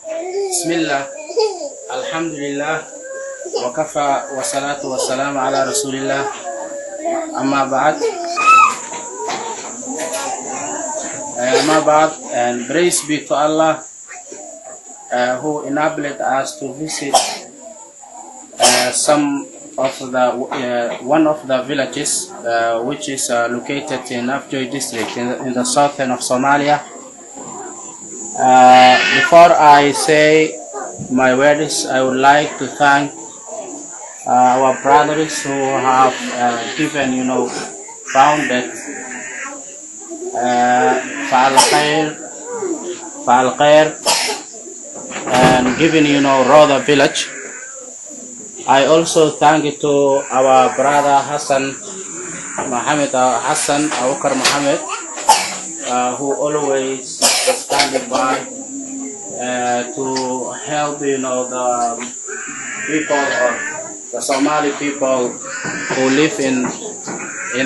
بسم الله الحمد لله وكفى والصلاة والسلام على رسول الله أما بعد and praise be to Allah who enabled us to visit one of the villages which is located in Afjoy district in the southern of Somalia. Before I say my words, I would like to thank our brothers who have founded Fa'al Khair and given Roda village. I also thank it to our brother Hassan Awakar Muhammad, who always standing by to help the people of the Somali people who live in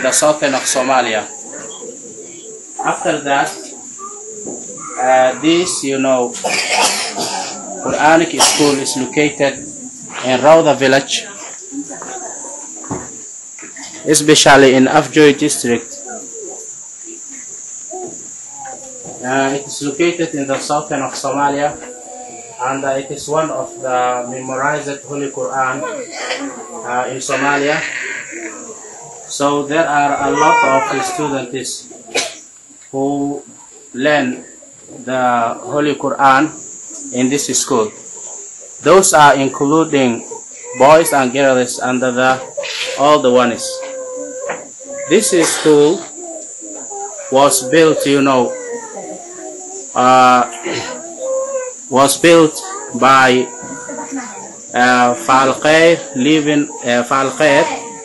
the southern of Somalia. After that, this Quranic school is located in Rawda village, especially in Afjoy district. It is located in the southern of Somalia, and it is one of the memorized Holy Quran in Somalia. So there are a lot of students who learn the Holy Quran in this school. Those are including boys and girls under all the ones. This school was built, by Fa'al Khair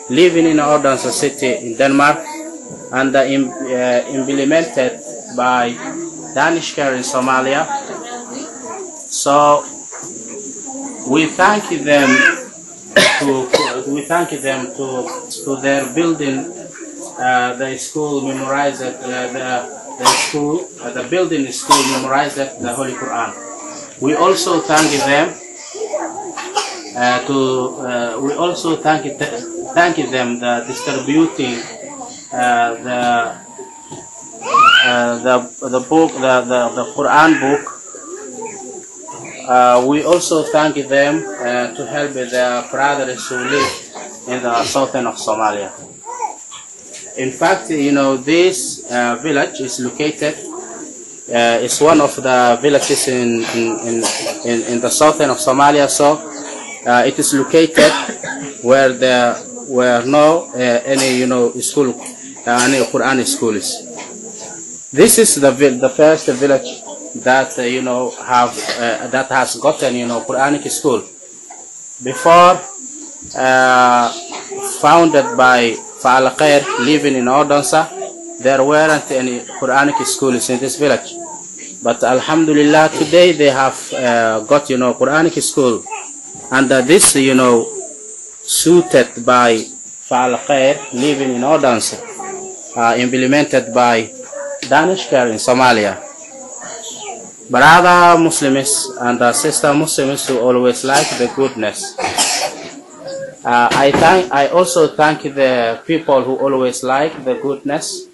living in Odense city in Denmark, and implemented by Danish Care in Somalia. So we thank them to their building the school memorized the building school memorized the Holy Quran. We also thank them the distributing the book, the Quran book. We also thank them to help the brothers who live in the southern of Somalia. In fact, this village is located. It's one of the villages in the southern of Somalia. So it is located where there were no any school, any Quran schools. This is the first village that that has gotten Quranic school. Before founded by Fa'al Khair living in Odense, there weren't any Quranic schools in this village. But Alhamdulillah, today they have got Quranic school, and this suited by Fa'al Khair living in Odense, implemented by Danish Care in Somalia. Brother Muslims and sister Muslims who always like the goodness. I also thank the people who always like the goodness.